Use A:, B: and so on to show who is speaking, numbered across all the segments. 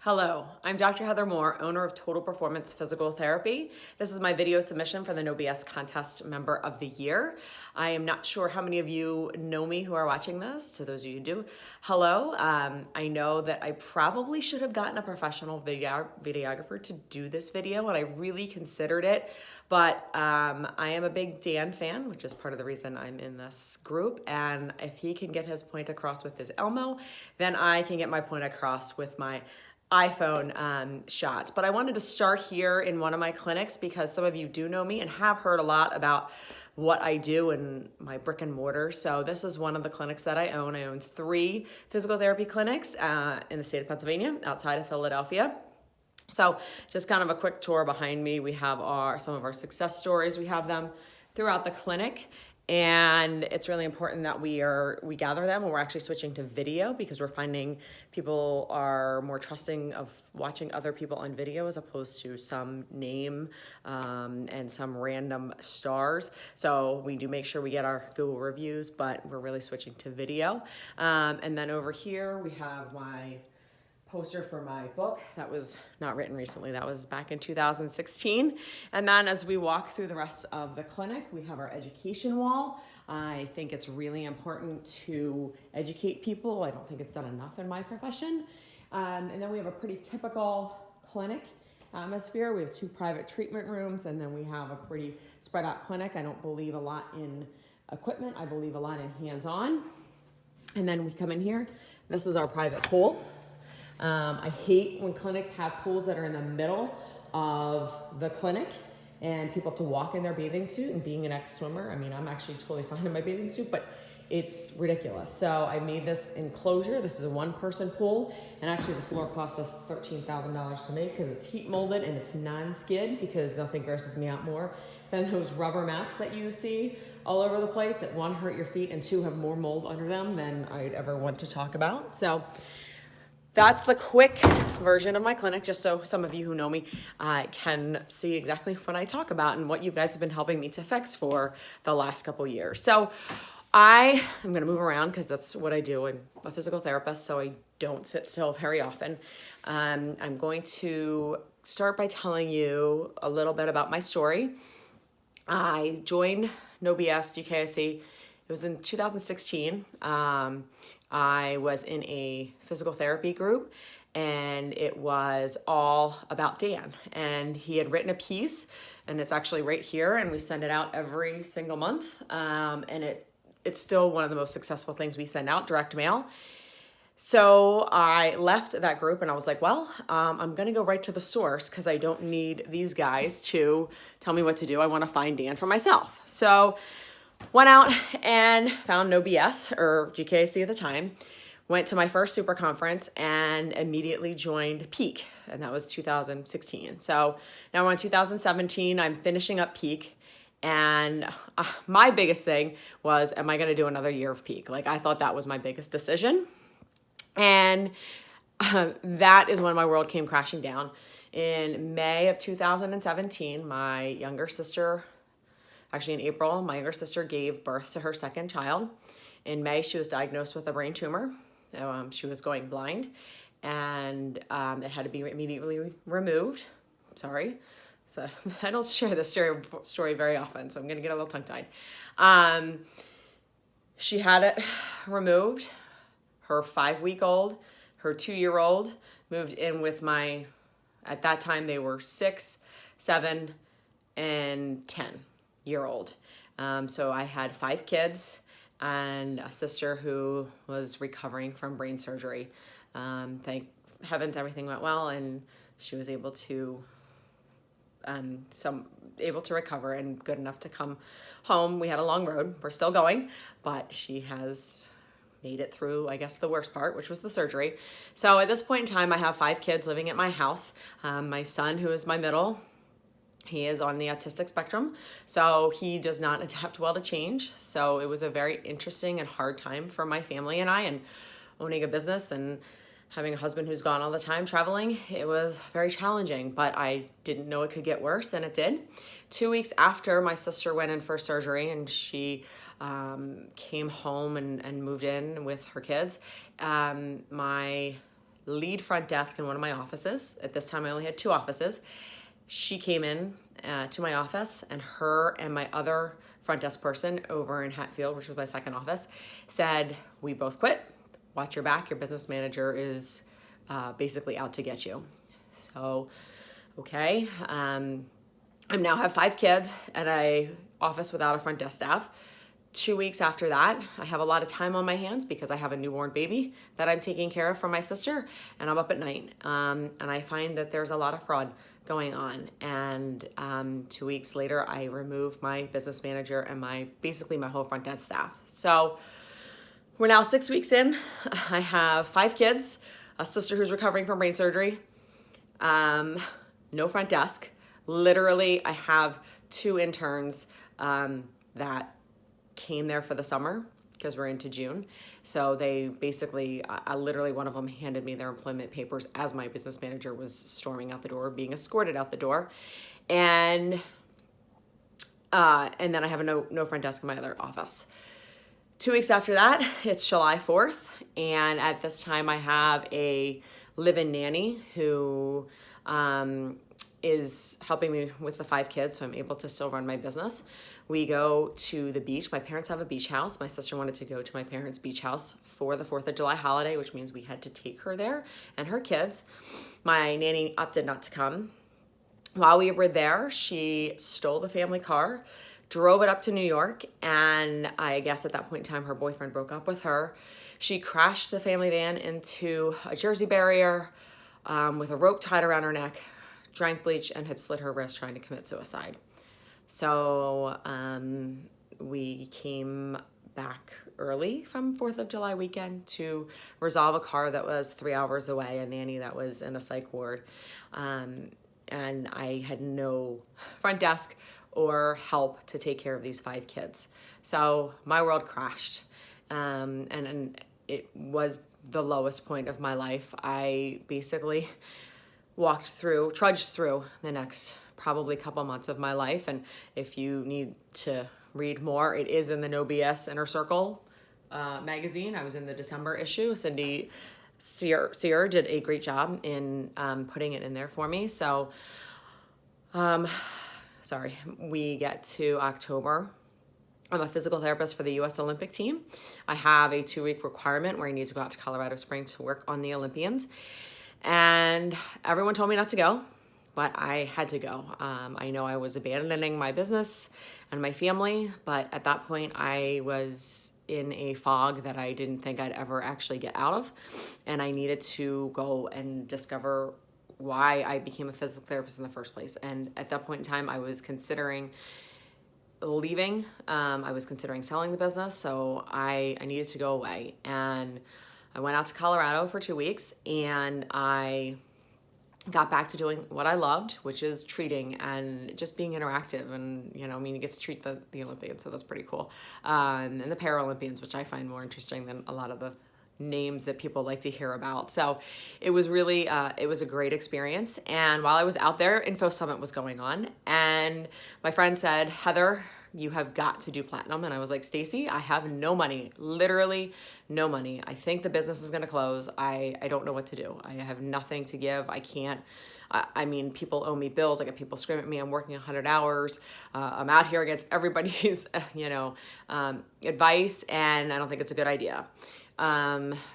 A: Hello, I'm Dr. Heather Moore, owner of Total Performance Physical Therapy. This is my video submission for the No BS Contest Member of the Year. I am not sure how many of you know me who are watching this. To those of you who do, hello. I know that I probably should have gotten a professional videographer to do this video, and I really considered it, but I am a big Dan fan, which is part of the reason I'm in this group, and if he can get his point across with his Elmo, then I can get my point across with my iPhone shots. But I wanted to start here in one of my clinics because some of you do know me and have heard a lot about what I do in my brick and mortar. So this is one of the clinics that I own. I own 3 physical therapy clinics in the state of Pennsylvania, outside of Philadelphia. So just kind of a quick tour behind me. We have some of our success stories. We have them throughout the clinic. And it's really important that we gather them, and we're actually switching to video because we're finding people are more trusting of watching other people on video as opposed to some name and some random stars. So we do make sure we get our Google reviews, but we're really switching to video. And then over here we have my poster for my book that was not written recently. That was back in 2016. And then as we walk through the rest of the clinic, we have our education wall. I think it's really important to educate people. I don't think it's done enough in my profession. And then we have a pretty typical clinic atmosphere. We have 2 private treatment rooms, and then we have a pretty spread out clinic. I don't believe a lot in equipment. I believe a lot in hands-on. And then we come in here. This is our private pool. I hate when clinics have pools that are in the middle of the clinic and people have to walk in their bathing suit. And being an ex-swimmer, I mean, I'm actually totally fine in my bathing suit, but it's ridiculous. So I made this enclosure. This is a 1-person pool, and actually the floor cost us $13,000 to make because it's heat molded and it's non-skid, because nothing grosses me out more than those rubber mats that you see all over the place that 1, hurt your feet, and 2, have more mold under them than I'd ever want to talk about. So that's the quick version of my clinic, just so some of you who know me can see exactly what I talk about and what you guys have been helping me to fix for the last couple years. So I'm going to move around because that's what I do. I'm a physical therapist, so I don't sit still very often. I'm going to start by telling you a little bit about my story. I joined No BS GKSC. It was in 2016. I was in a physical therapy group, and it was all about Dan. And he had written a piece, and it's actually right here, and we send it out every single month. And it's still one of the most successful things we send out, direct mail. So I left that group, and I was like, well, I'm going to go right to the source because I don't need these guys to tell me what to do. I want to find Dan for myself. So went out and found No BS, or GKC at the time, went to my first super conference, and immediately joined Peak, and that was 2016. So now we're in 2017, I'm finishing up Peak, and my biggest thing was, am I gonna do another year of Peak? Like, I thought that was my biggest decision, and that is when my world came crashing down. In May of 2017, my younger sister, actually in April, my younger sister gave birth to her second child. In May, she was diagnosed with a brain tumor. She was going blind, and it had to be immediately removed. Sorry. So I don't share this story very often, so I'm gonna get a little tongue-tied. She had it removed. Her 5-week-old, her 2-year-old moved in with at that time they were 6, 7, and 10-year-old. So I had 5 kids and a sister who was recovering from brain surgery. Thank heavens everything went well, and she was able to recover and good enough to come home. We had a long road. We're still going, but she has made it through, I guess, the worst part, which was the surgery. So at this point in time, I have 5 kids living at my house. My son, who is my middle, he is on the autistic spectrum, so he does not adapt well to change. So it was a very interesting and hard time for my family and I, and owning a business and having a husband who's gone all the time traveling. It was very challenging, but I didn't know it could get worse, and it did. 2 weeks after my sister went in for surgery and she came home and moved in with her kids, my lead front desk in one of my offices. At this time, I only had 2 offices. She came in to my office, and her and my other front desk person over in Hatfield, which was my second office, said, we both quit. Watch your back. Your business manager is basically out to get you. So, okay. I now have 5 kids and an office without a front desk staff. 2 weeks after that, I have a lot of time on my hands because I have a newborn baby that I'm taking care of for my sister, and I'm up at night. And I find that there's a lot of fraud going on. And 2 weeks later, I removed my business manager and basically my whole front desk staff. So we're now 6 weeks in. I have 5 kids, a sister who's recovering from brain surgery, no front desk. Literally, I have 2 interns that came there for the summer because we're into June. So they basically, literally one of them handed me their employment papers as my business manager was storming out the door, being escorted out the door. And then I have a no front desk in my other office. 2 weeks after that, it's July 4th. And at this time I have a live-in nanny who is helping me with the 5 kids, so I'm able to still run my business. We go to the beach. My parents have a beach house. My sister wanted to go to my parents' beach house for the 4th of July holiday, which means we had to take her there and her kids. My nanny opted not to come. While we were there, she stole the family car, drove it up to New York, and I guess at that point in time, her boyfriend broke up with her. She crashed the family van into a Jersey barrier with a rope tied around her neck, drank bleach, and had slit her wrist trying to commit suicide. So we came back early from 4th of July weekend to resolve a car that was 3 hours away, a nanny that was in a psych ward. And I had no front desk or help to take care of these 5 kids. So my world crashed. And it was the lowest point of my life. I basically trudged through the next probably couple months of my life. And if you need to read more, it is in the No BS Inner Circle magazine. I was in the December issue. Cindy Sear did a great job in putting it in there for me. So, we get to October. I'm a physical therapist for the U.S. Olympic team. I have a 2-week requirement where I need to go out to Colorado Springs to work on the Olympians. And everyone told me not to go, but I had to go. I know I was abandoning my business and my family, but at that point I was in a fog that I didn't think I'd ever actually get out of. And I needed to go and discover why I became a physical therapist in the first place. And at that point in time, I was considering leaving. I was considering selling the business. So I needed to go away. And I went out to Colorado for 2 weeks, and I got back to doing what I loved, which is treating and just being interactive. And, you get to treat the Olympians, so that's pretty cool. And the Paralympians, which I find more interesting than a lot of the names that people like to hear about. So it was really, it was a great experience. And while I was out there, Info Summit was going on. And my friend said, Heather, you have got to do platinum. And I was like, Stacy, I have no money, literally no money. I think the business is going to close. I don't know what to do. I have nothing to give. I can't. People owe me bills. I get people screaming at me. I'm working 100 hours. I'm out here against everybody's, advice. And I don't think it's a good idea.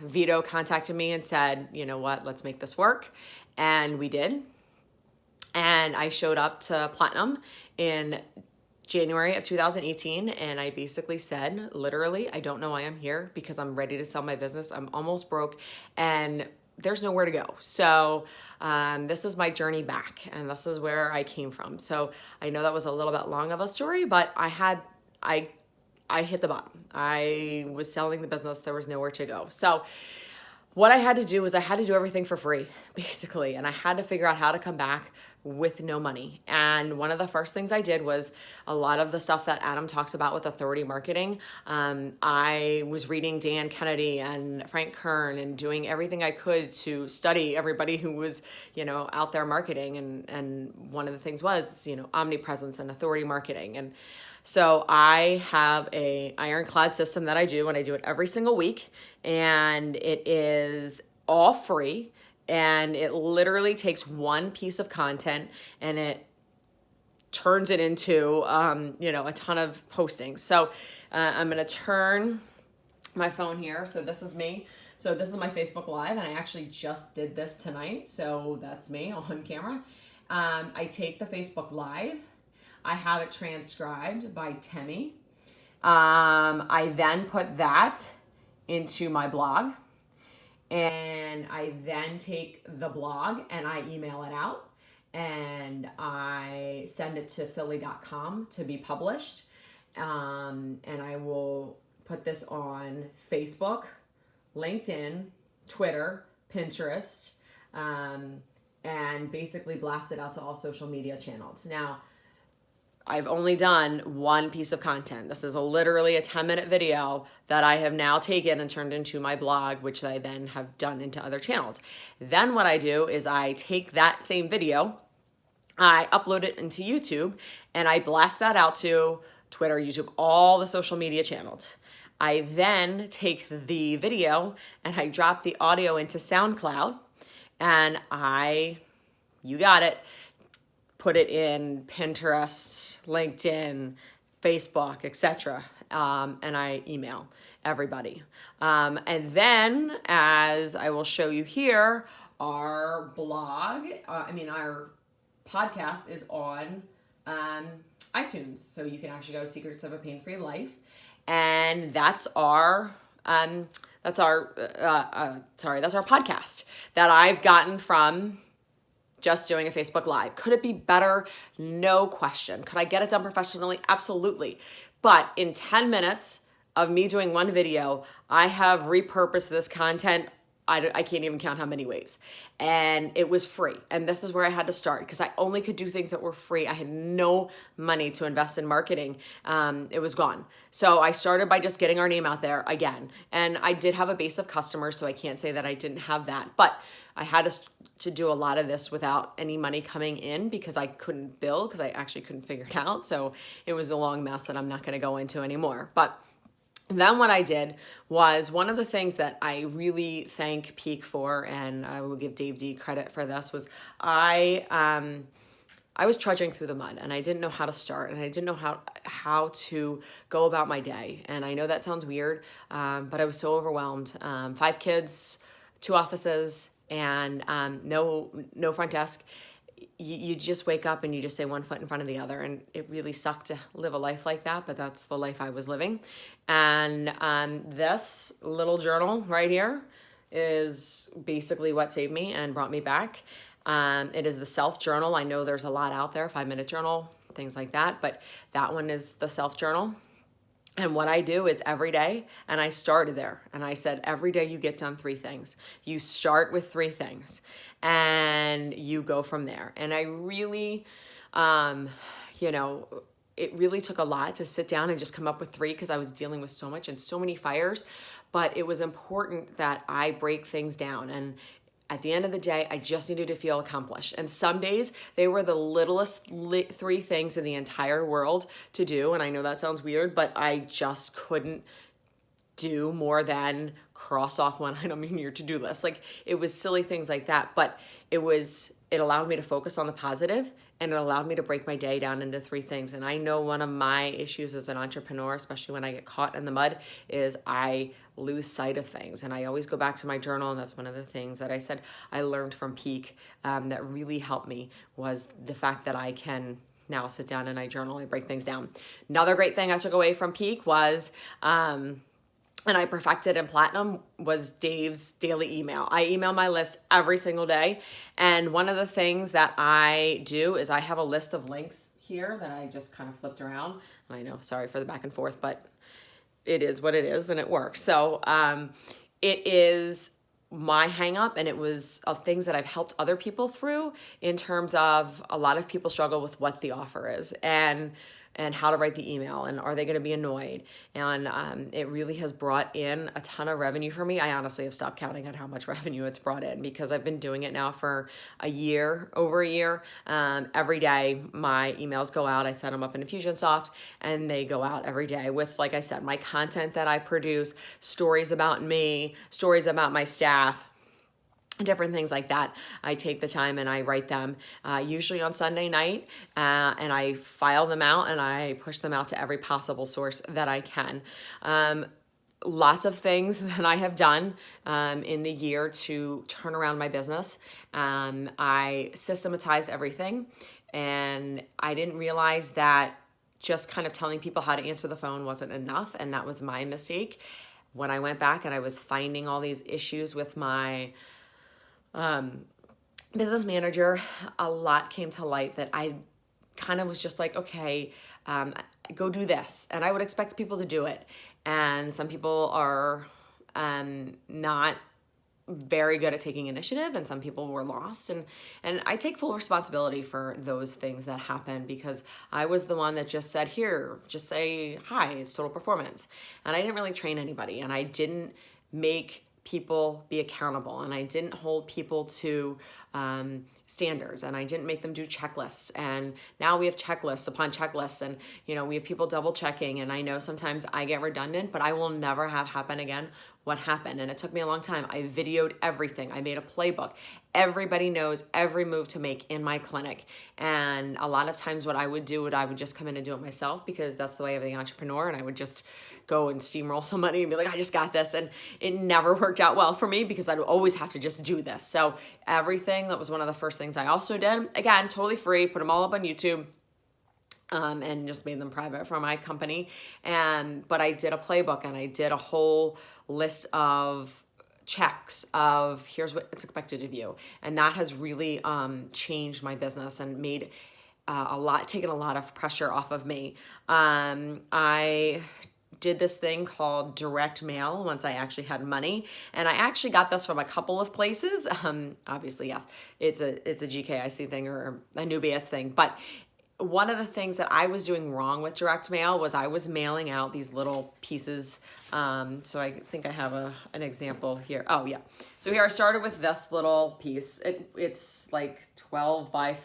A: Vito contacted me and said, you know what, let's make this work. And we did. And I showed up to platinum in January of 2018, and I basically said, literally, I don't know why I'm here because I'm ready to sell my business. I'm almost broke and there's nowhere to go. So this is my journey back, and this is where I came from. So I know that was a little bit long of a story, but I hit the bottom. I was selling the business. There was nowhere to go. So what I had to do was I had to do everything for free, basically. And I had to figure out how to come back with no money. And one of the first things I did was a lot of the stuff that Adam talks about with authority marketing. I was reading Dan Kennedy and Frank Kern and doing everything I could to study everybody who was, out there marketing. And one of the things was, omnipresence and authority marketing. And so I have a ironclad system that I do, and I do it every single week, and it is all free. And it literally takes one piece of content and it turns it into, a ton of postings. So I'm going to turn my phone here. So this is me. So this is my Facebook Live, and I actually just did this tonight. So that's me on camera. I take the Facebook Live. I have it transcribed by Temi. I then put that into my blog. And I then take the blog and I email it out and I send it to philly.com to be published. And I will put this on Facebook, LinkedIn, Twitter, Pinterest, and basically blast it out to all social media channels. Now, I've only done one piece of content. This is literally a 10-minute video that I have now taken and turned into my blog, which I then have done into other channels. Then what I do is I take that same video, I upload it into YouTube, and I blast that out to Twitter, YouTube, all the social media channels. I then take the video and I drop the audio into SoundCloud, and you got it, put it in Pinterest, LinkedIn, Facebook, etc. And I email everybody. And then, as I will show you here, our podcast is on iTunes. So you can actually go Secrets of a Pain-Free Life. And that's our podcast that I've gotten from just doing a Facebook Live. Could it be better? No question. Could I get it done professionally? Absolutely. But in 10 minutes of me doing one video, I have repurposed this content. I can't even count how many ways. And it was free. And this is where I had to start because I only could do things that were free. I had no money to invest in marketing. It was gone. So I started by just getting our name out there again. And I did have a base of customers, so I can't say that I didn't have that. But I had to do a lot of this without any money coming in because I couldn't bill because I actually couldn't figure it out. So it was a long mess that I'm not going to go into anymore. But then what I did was one of the things that I really thank Peak for, and I will give Dave D credit for this, was I was trudging through the mud and I didn't know how to start and I didn't know how to go about my day. And I know that sounds weird, but I was so overwhelmed. 5 kids, 2 offices, and no front desk. You just wake up and you just say one foot in front of the other, and it really sucked to live a life like that, but that's the life I was living. And this little journal right here is basically what saved me and brought me back. It is the self journal. I know there's a lot out there, 5-minute journal, things like that, but that one is the self journal. And what I do is every day, and I started there, and I said, every day you get done 3 things. You start with 3 things, and you go from there. And I really, it really took a lot to sit down and just come up with 3 because I was dealing with so much and so many fires. But it was important that I break things down. And at the end of the day, I just needed to feel accomplished. And some days they were the littlest 3 things in the entire world to do. And I know that sounds weird, but I just couldn't do more than cross off one item in your to-do list. Like, it was silly things like that, but it allowed me to focus on the positive, and it allowed me to break my day down into 3 things. And I know one of my issues as an entrepreneur, especially when I get caught in the mud, is I lose sight of things. And I always go back to my journal, and that's one of the things that I said I learned from Peak that really helped me, was the fact that I can now sit down and I journal, I break things down. Another great thing I took away from Peak was, and I perfected in Platinum, was Dave's daily email. I email my list every single day. And one of the things that I do is I have a list of links here that I just kind of flipped around. And I know, sorry for the back and forth, but it is what it is and it works. So it is my hang up, and it was of things that I've helped other people through, in terms of a lot of people struggle with what the offer is and how to write the email, and are they going to be annoyed? And it really has brought in a ton of revenue for me. I honestly have stopped counting on how much revenue it's brought in, because I've been doing it now for over a year. Every day my emails go out. I set them up in Infusionsoft, and they go out every day with, like I said, my content that I produce, stories about me, stories about my staff, different things like that. I take the time and I write them usually on Sunday night, and I file them out and I push them out to every possible source that I can. Lots of things that I have done in the year to turn around my business. I systematized everything, and I didn't realize that just kind of telling people how to answer the phone wasn't enough, and that was my mistake. When I went back and I was finding all these issues with my business manager, a lot came to light that I kind of was just like, okay, go do this. And I would expect people to do it. And some people are not very good at taking initiative, and some people were lost. And I take full responsibility for those things that happen, because I was the one that just said, here, just say, hi, it's Total Performance. And I didn't really train anybody, and I didn't make people be accountable, and I didn't hold people to standards, and I didn't make them do checklists. And now we have checklists upon checklists, and we have people double checking, and I know sometimes I get redundant, but I will never have happen again what happened. And it took me a long time. I videoed everything. I made a playbook. Everybody knows every move to make in my clinic. And a lot of times what I would do, I would just come in and do it myself, because that's the way of the entrepreneur. And I would just go and steamroll some money and be like, I just got this. And it never worked out well for me, because I'd always have to just do this. So everything, that was one of the first things I also did. Again, totally free, put them all up on YouTube. And just made them private for my company. But I did a playbook, and I did a whole list of checks of here's what it's expected of you. And that has really changed my business and made taken a lot of pressure off of me. I did this thing called direct mail once I actually had money. And I actually got this from a couple of places. Obviously, yes, it's a GKIC thing or a Nubius thing. But one of the things that I was doing wrong with direct mail was I was mailing out these little pieces. So I think I have an example here. Oh yeah. So here I started with this little piece. It's like 12 by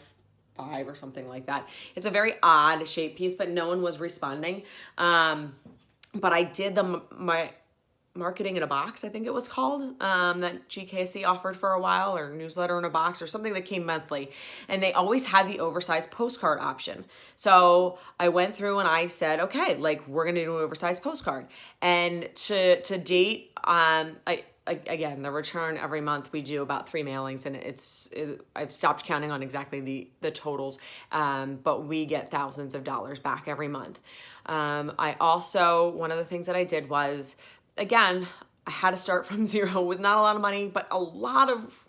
A: 5 or something like that. It's a very odd shaped piece, but no one was responding. But I did my marketing in a box, I think it was called, that GKC offered for a while, or newsletter in a box, or something that came monthly. And they always had the oversized postcard option. So I went through and I said, okay, like we're going to do an oversized postcard. And to date, again, the return every month, we do about 3 mailings, and I've stopped counting on exactly the totals, but we get thousands of dollars back every month. I also, one of the things that I did was, again, I had to start from zero with not a lot of money, but a lot of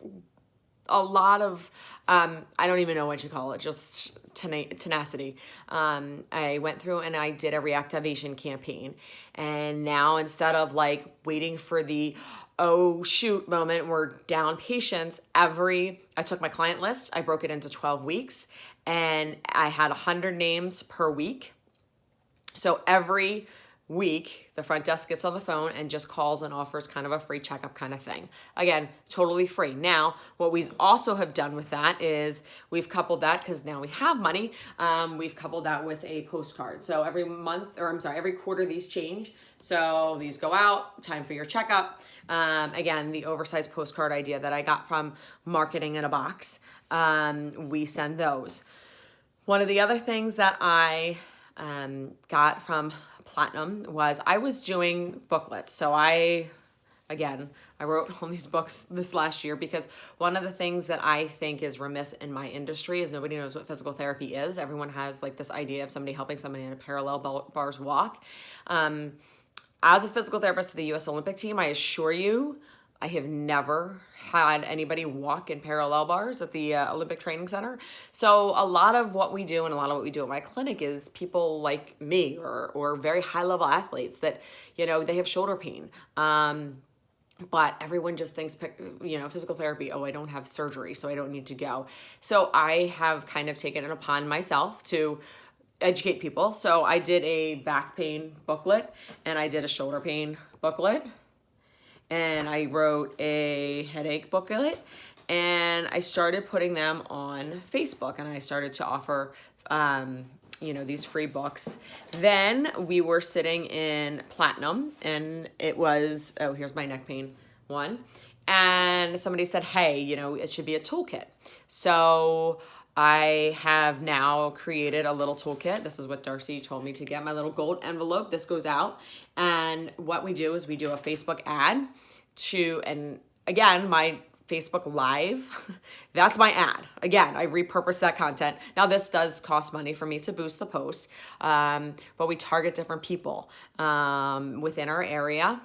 A: I don't even know what you call it, just tenacity. I went through and I did a reactivation campaign. And now, instead of like waiting for the oh shoot moment, we're down patients, I took my client list, I broke it into 12 weeks, and I had 100 names per week. So every week, the front desk gets on the phone and just calls and offers kind of a free checkup kind of thing. Again, totally free. Now, what we also have done with that is we've coupled that, because now we have money, we've coupled that with a postcard. So every quarter these change. So these go out, time for your checkup. Again, the oversized postcard idea that I got from marketing in a box, we send those. One of the other things that I got from Platinum was I was doing booklets. So I wrote all these books this last year, because one of the things that I think is remiss in my industry is nobody knows what physical therapy is. Everyone has like this idea of somebody helping somebody in a parallel bars walk. As a physical therapist to the U.S. Olympic team, I assure you, I have never had anybody walk in parallel bars at the Olympic Training Center. So a lot of what we do, and a lot of what we do at my clinic, is people like me or very high level athletes that, they have shoulder pain. But everyone just thinks, physical therapy, oh, I don't have surgery, so I don't need to go. So I have kind of taken it upon myself to educate people. So I did a back pain booklet, and I did a shoulder pain booklet, and I wrote a headache booklet, and I started putting them on Facebook, and I started to offer, these free books. Then we were sitting in Platinum, and it was, here's my neck pain one. and somebody said, hey, you know, it should be a toolkit. So I have now created a little toolkit. This is what Darcy told me to get, my little gold envelope. This goes out, and what we do is we do a Facebook ad and again, my Facebook Live, that's my ad. Again, I repurpose that content. Now this does cost money for me to boost the post, but we target different people within our area.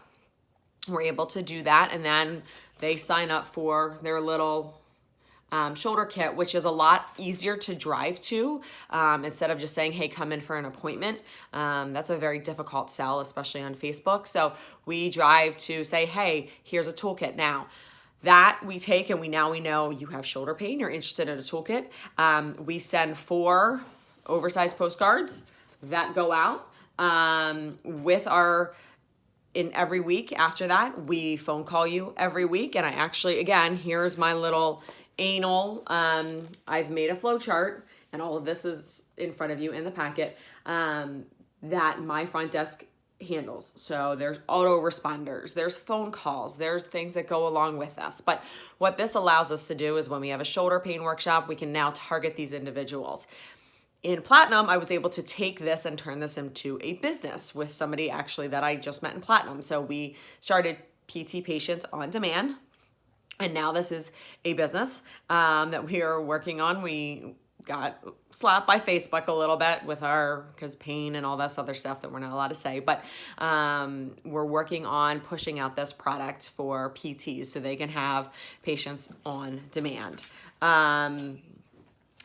A: We're able to do that, and then they sign up for their little shoulder kit, which is a lot easier to drive to instead of just saying, hey, come in for an appointment. That's a very difficult sell, especially on Facebook. So we drive to say, hey, here's a toolkit. Now that we take, and we know you have shoulder pain, you're interested in a toolkit. We send 4 oversized postcards that go out with our, in every week after that, we phone call you every week. And I actually, again, here's my little anal. I've made a flow chart, and all of this is in front of you in the packet that my front desk handles. So there's autoresponders, there's phone calls, there's things that go along with us. But what this allows us to do is when we have a shoulder pain workshop, we can now target these individuals. In Platinum, I was able to take this and turn this into a business with somebody actually that I just met in Platinum. So we started PT Patients on Demand, and now this is a business that we are working on. We got slapped by Facebook a little bit with because pain and all this other stuff that we're not allowed to say, but we're working on pushing out this product for PTs so they can have patients on demand.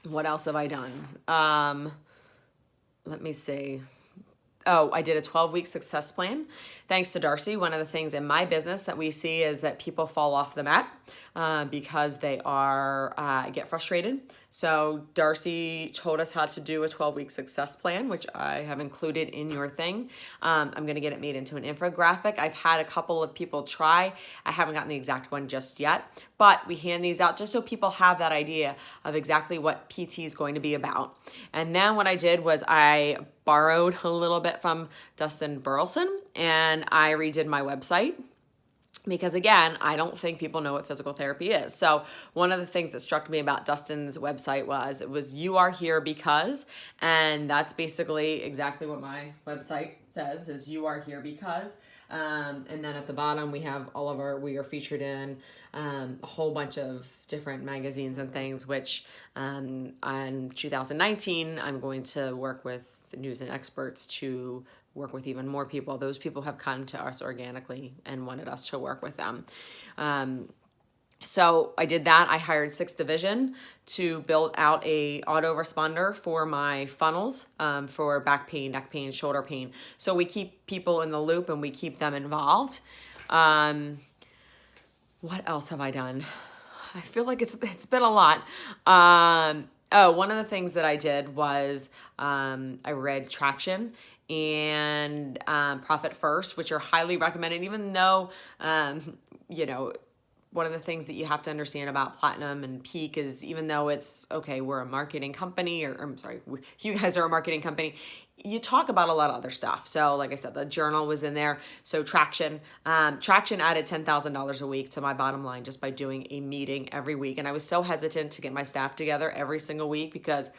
A: What else have I done? Let me see. Oh, I did a 12-week success plan. Thanks to Darcy, one of the things in my business that we see is that people fall off the mat because they get frustrated. So Darcy told us how to do a 12-week success plan, which I have included in your thing. I'm going to get it made into an infographic. I've had a couple of people try. I haven't gotten the exact one just yet, but we hand these out just so people have that idea of exactly what PT is going to be about. And then what I did was I borrowed a little bit from Dustin Burleson, and I redid my website. Because again, I don't think people know what physical therapy is. So one of the things that struck me about Dustin's website was you are here because, and that's basically exactly what my website says, is you are here because. And then at the bottom we have we are featured in a whole bunch of different magazines and things, which on 2019, I'm going to work with news and experts to work with even more people. Those people have come to us organically and wanted us to work with them. So I did that. I hired 6th Division to build out a autoresponder for my funnels for back pain, neck pain, shoulder pain. So we keep people in the loop and we keep them involved. What else have I done? I feel like it's been a lot. One of the things that I did was I read Traction and Profit First, which are highly recommended, even though, one of the things that you have to understand about Platinum and Peak is even though it's, okay, we're a marketing company, you guys are a marketing company, you talk about a lot of other stuff. So like I said, the journal was in there. So Traction added $10,000 a week to my bottom line just by doing a meeting every week. And I was so hesitant to get my staff together every single week because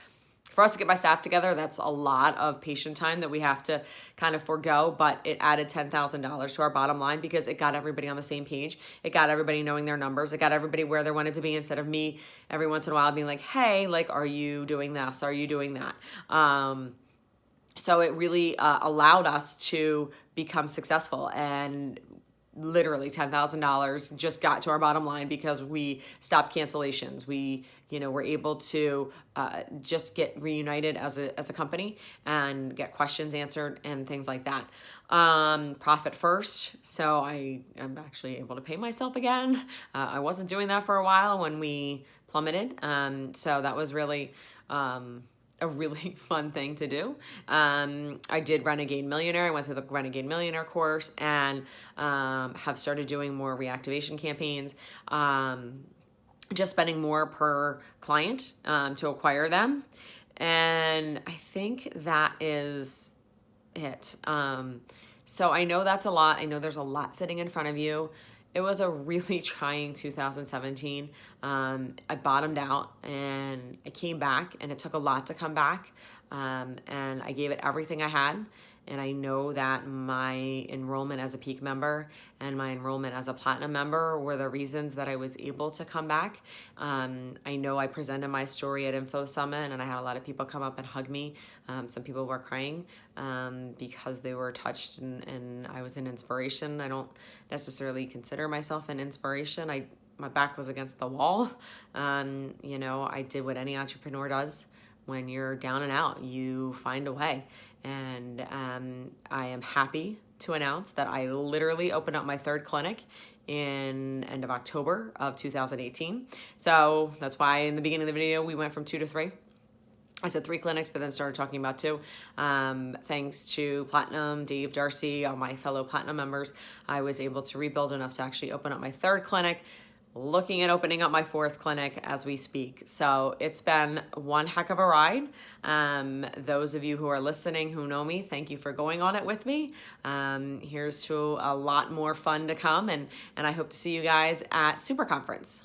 A: for us to get my staff together, that's a lot of patient time that we have to kind of forego, but it added $10,000 to our bottom line because it got everybody on the same page. It got everybody knowing their numbers. It got everybody where they wanted to be instead of me every once in a while being like, hey, like, are you doing this? Are you doing that? So it really allowed us to become successful, and literally $10,000 just got to our bottom line because we stopped cancellations. We, were able to just get reunited as a company and get questions answered and things like that. Profit First. So I am actually able to pay myself again. I wasn't doing that for a while when we plummeted. So that was really, a really fun thing to do. I did Renegade Millionaire. I went through the Renegade Millionaire course and have started doing more reactivation campaigns, just spending more per client to acquire them. And I think that is it. So I know that's a lot. I know there's a lot sitting in front of you. It was a really trying 2017. I bottomed out and I came back, and it took a lot to come back. And I gave it everything I had. And I know that my enrollment as a peak member and my enrollment as a platinum member were the reasons that I was able to come back. I know I presented my story at Info Summit, and I had a lot of people come up and hug me. Some people were crying because they were touched, and I was an inspiration. I don't necessarily consider myself an inspiration. My back was against the wall. You know, I did what any entrepreneur does. When you're down and out, you find a way. And I am happy to announce that I literally opened up my third clinic in end of October of 2018. So that's why in the beginning of the video, we went from 2 to 3. I said 3 clinics, but then started talking about 2. Thanks to Platinum, Dave, Darcy, all my fellow Platinum members, I was able to rebuild enough to actually open up my third clinic, looking at opening up my 4th clinic as we speak. So it's been one heck of a ride. Those of you who are listening who know me, thank you for going on it with me. Here's to a lot more fun to come, and I hope to see you guys at Super Conference.